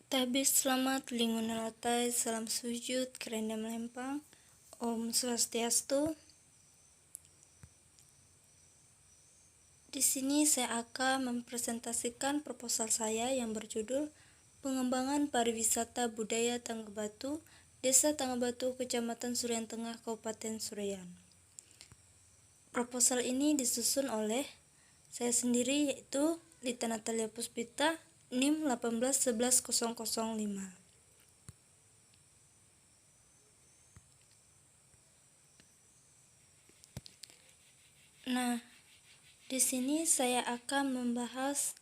Tabis selamat lingun latai, salam sujud, kerenda melempang, Om Swastiastu. Di sini saya akan mempresentasikan proposal saya yang berjudul Pengembangan Pariwisata Budaya Tanggabatu, Desa Tanggabatu, Kecamatan Surian Tengah, Kabupaten Surian. Proposal ini disusun oleh saya sendiri, yaitu Lita Natalia Puspita, NIM 1811005. Nah, di sini saya akan membahas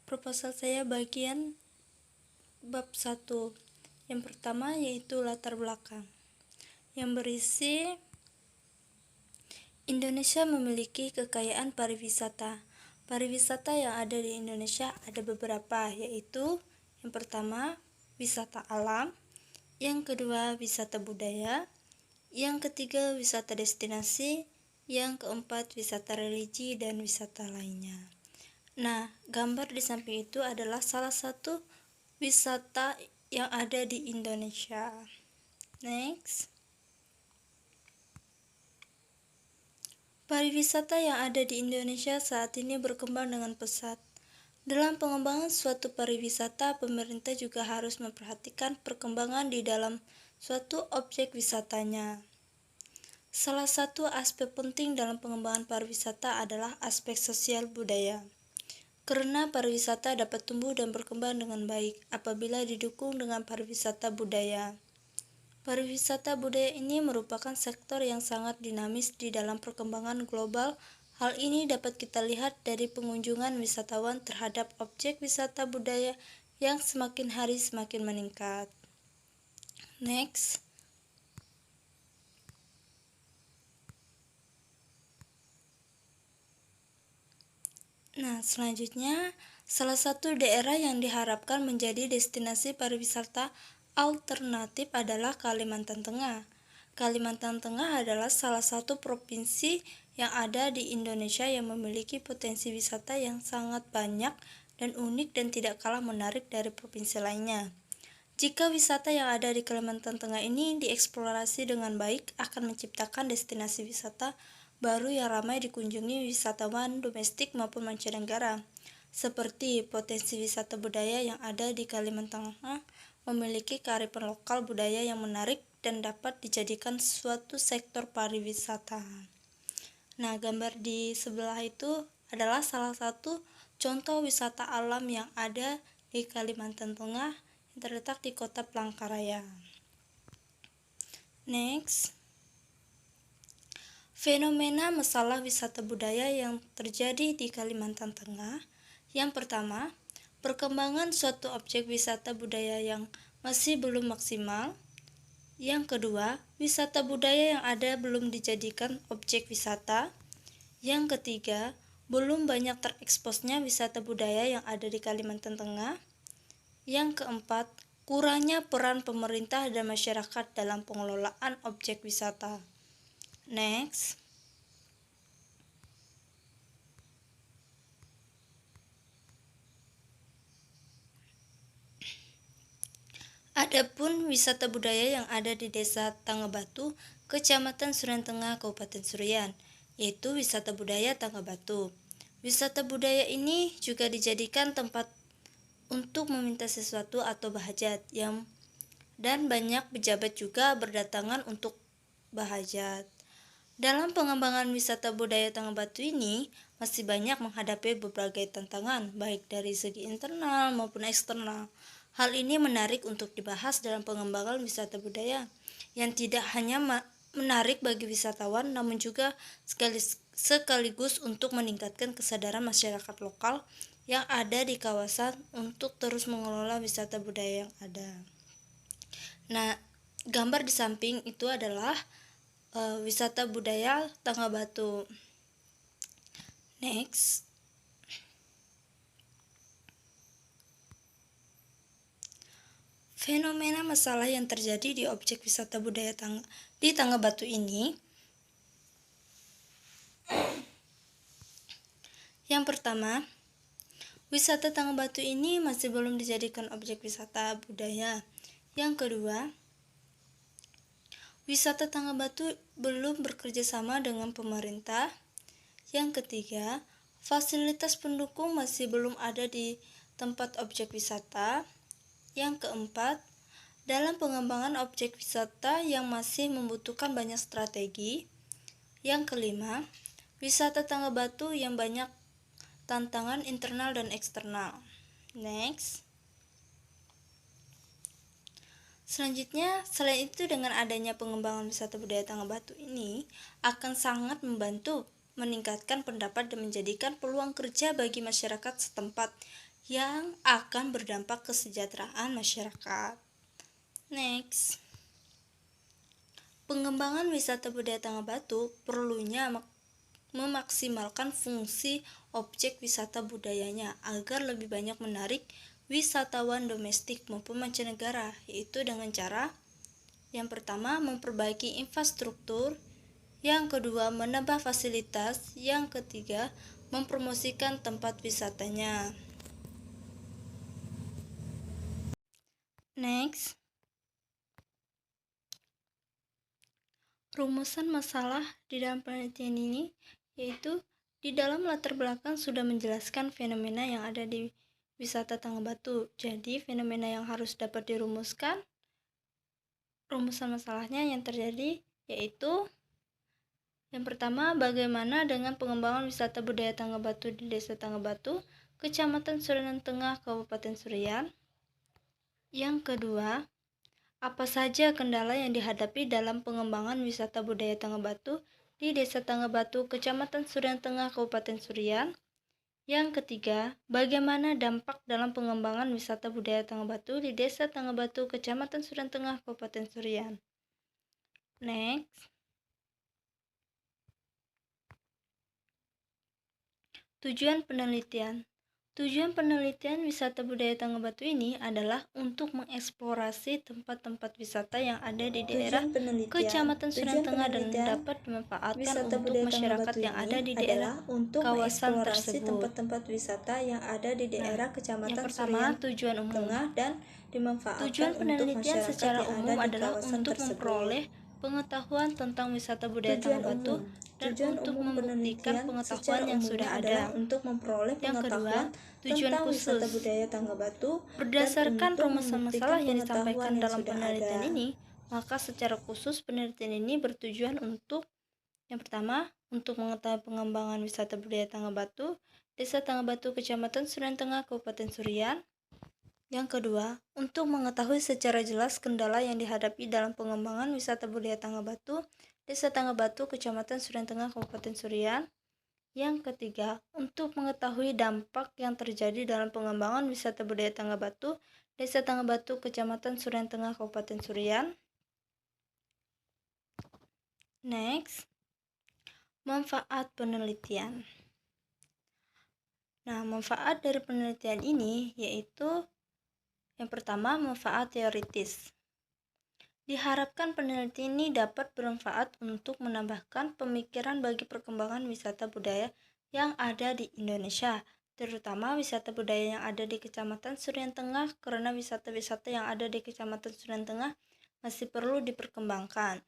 proposal saya bagian bab 1. Yang pertama yaitu latar belakang, yang berisi Indonesia memiliki kekayaan pariwisata. Pariwisata yang ada di Indonesia ada beberapa, yaitu yang pertama wisata alam, yang kedua wisata budaya, yang ketiga wisata destinasi, yang keempat wisata religi dan wisata lainnya. Nah, gambar di samping itu adalah salah satu wisata yang ada di Indonesia. Next. Pariwisata yang ada di Indonesia saat ini berkembang dengan pesat. Dalam pengembangan suatu pariwisata, pemerintah juga harus memperhatikan perkembangan di dalam suatu objek wisatanya. Salah satu aspek penting dalam pengembangan pariwisata adalah aspek sosial budaya. Karena pariwisata dapat tumbuh dan berkembang dengan baik apabila didukung dengan pariwisata budaya. Pariwisata budaya ini merupakan sektor yang sangat dinamis di dalam perkembangan global. Hal ini dapat kita lihat dari pengunjungan wisatawan terhadap objek wisata budaya yang semakin hari semakin meningkat. Next. Nah, selanjutnya, salah satu daerah yang diharapkan menjadi destinasi pariwisata alternatif adalah Kalimantan Tengah. Kalimantan Tengah adalah salah satu provinsi yang ada di Indonesia yang memiliki potensi wisata yang sangat banyak dan unik dan tidak kalah menarik dari provinsi lainnya. Jika wisata yang ada di Kalimantan Tengah ini dieksplorasi dengan baik, akan menciptakan destinasi wisata baru yang ramai dikunjungi wisatawan domestik maupun mancanegara. Seperti potensi wisata budaya yang ada di Kalimantan Tengah memiliki kearifan lokal budaya yang menarik dan dapat dijadikan suatu sektor pariwisata. Nah, gambar di sebelah itu adalah salah satu contoh wisata alam yang ada di Kalimantan Tengah yang terletak di kota Palangkaraya. Next. Fenomena masalah wisata budaya yang terjadi di Kalimantan Tengah. Yang pertama, perkembangan suatu objek wisata budaya yang masih belum maksimal. Yang kedua, wisata budaya yang ada belum dijadikan objek wisata. Yang ketiga, belum banyak tereksposnya wisata budaya yang ada di Kalimantan Tengah. Yang keempat, kurangnya peran pemerintah dan masyarakat dalam pengelolaan objek wisata. Next. Adapun wisata budaya yang ada di Desa Tanggabatu, Kecamatan Surian Tengah, Kabupaten Surian, yaitu wisata budaya Tanggabatu. Wisata budaya ini juga dijadikan tempat untuk meminta sesuatu atau bahajat dan banyak pejabat juga berdatangan untuk bahajat. Dalam pengembangan wisata budaya Tanggabatu ini masih banyak menghadapi berbagai tantangan baik dari segi internal maupun eksternal. Hal ini menarik untuk dibahas dalam pengembangan wisata budaya yang tidak hanya menarik bagi wisatawan namun juga sekaligus untuk meningkatkan kesadaran masyarakat lokal yang ada di kawasan untuk terus mengelola wisata budaya yang ada. Nah, gambar di samping itu adalah wisata budaya Tanggabatu. Next. Fenomena masalah yang terjadi di objek wisata budaya di Tanggabatu ini. Yang pertama, wisata Tangga Batu ini masih belum dijadikan objek wisata budaya. Yang kedua, wisata Tangga Batu belum bekerja sama dengan pemerintah. Yang ketiga, fasilitas pendukung masih belum ada di tempat objek wisata. Yang keempat, dalam pengembangan objek wisata yang masih membutuhkan banyak strategi. Yang kelima, wisata Tangga Batu yang banyak tantangan internal dan eksternal. Next. Selanjutnya, selain itu dengan adanya pengembangan wisata budaya Tangga Batu ini akan sangat membantu meningkatkan pendapat dan menjadikan peluang kerja bagi masyarakat setempat yang akan berdampak kesejahteraan masyarakat. Next. Pengembangan wisata budaya Tangga Batu perlunya memaksimalkan fungsi objek wisata budayanya agar lebih banyak menarik wisatawan domestik maupun mancanegara, yaitu dengan cara yang pertama memperbaiki infrastruktur, yang kedua menambah fasilitas, yang ketiga mempromosikan tempat wisatanya. Next. Rumusan masalah di dalam penelitian ini yaitu di dalam latar belakang sudah menjelaskan fenomena yang ada di wisata Tangga Batu. Jadi fenomena yang harus dapat dirumuskan, rumusan masalahnya yang terjadi yaitu yang pertama, bagaimana dengan pengembangan wisata budaya Tangga Batu di Desa Tangga Batu, Kecamatan Surian Tengah, Kabupaten Surian. Yang kedua, apa saja kendala yang dihadapi dalam pengembangan wisata budaya Tangga Batu di Desa Tangga Batu, Kecamatan Surian Tengah, Kabupaten Surian? Yang ketiga, bagaimana dampak dalam pengembangan wisata budaya Tangga Batu di Desa Tangga Batu, Kecamatan Surian Tengah, Kabupaten Surian? Next. Tujuan penelitian. Tujuan penelitian wisata budaya Tangga Batu ini adalah untuk mengeksplorasi tempat-tempat wisata yang ada di daerah Kecamatan Surian Tengah dan dapat dimanfaatkan untuk masyarakat yang ada di daerah kawasan tersebut. Tempat-tempat wisata yang ada di daerah Kecamatan Surian Tengah dan dimanfaatkan tujuan penelitian untuk secara masyarakat umum yang ada di adalah kawasan untuk tersebut. memperoleh pengetahuan tentang wisata budaya Tangga Batu dan untuk membuktikan pengetahuan yang sudah ada. Untuk memperoleh Yang kedua, tujuan tentang wisata khusus. budaya Tangga Batu Berdasarkan untuk rumusan masalah yang disampaikan dalam sudah penelitian ada. ini, maka secara khusus penelitian ini bertujuan untuk yang pertama, untuk mengetahui pengembangan wisata budaya Tangga Batu, Desa Tangga Batu, Kecamatan Surian Tengah, Kabupaten Surian. Yang kedua, untuk mengetahui secara jelas kendala yang dihadapi dalam pengembangan wisata budaya Tangga Batu, Desa Tangga Batu, Kecamatan Surian Tengah, Kabupaten Surian. Yang ketiga, untuk mengetahui dampak yang terjadi dalam pengembangan wisata budaya Tangga Batu, Desa Tangga Batu, Kecamatan Surian Tengah, Kabupaten Surian. Next, manfaat penelitian. Nah, manfaat dari penelitian ini yaitu yang pertama, manfaat teoritis. Diharapkan penelitian ini dapat bermanfaat untuk menambahkan pemikiran bagi perkembangan wisata budaya yang ada di Indonesia, terutama wisata budaya yang ada di Kecamatan Surian Tengah, karena wisata-wisata yang ada di Kecamatan Surian Tengah masih perlu diperkembangkan.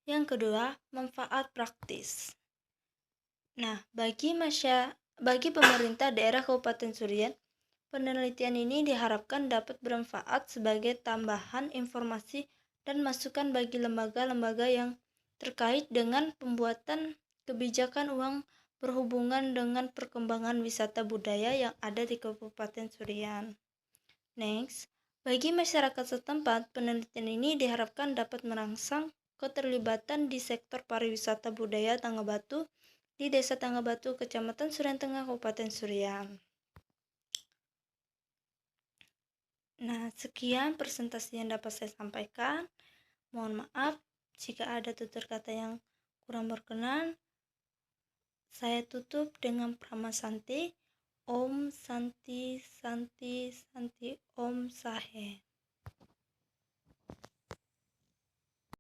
Yang kedua, manfaat praktis. Nah, bagi pemerintah daerah Kabupaten Surian, penelitian ini diharapkan dapat bermanfaat sebagai tambahan informasi dan masukan bagi lembaga-lembaga yang terkait dengan pembuatan kebijakan uang berhubungan dengan perkembangan wisata budaya yang ada di Kabupaten Surian. Next, bagi masyarakat setempat, penelitian ini diharapkan dapat merangsang keterlibatan di sektor pariwisata budaya Tangga Batu di Desa Tangga Batu, Kecamatan Surian Tengah, Kabupaten Surian. Nah, sekian presentasi yang dapat saya sampaikan. Mohon maaf jika ada tutur kata yang kurang berkenan. Saya tutup dengan Prama Santi. Om Santi Santi Santi Om Sahe.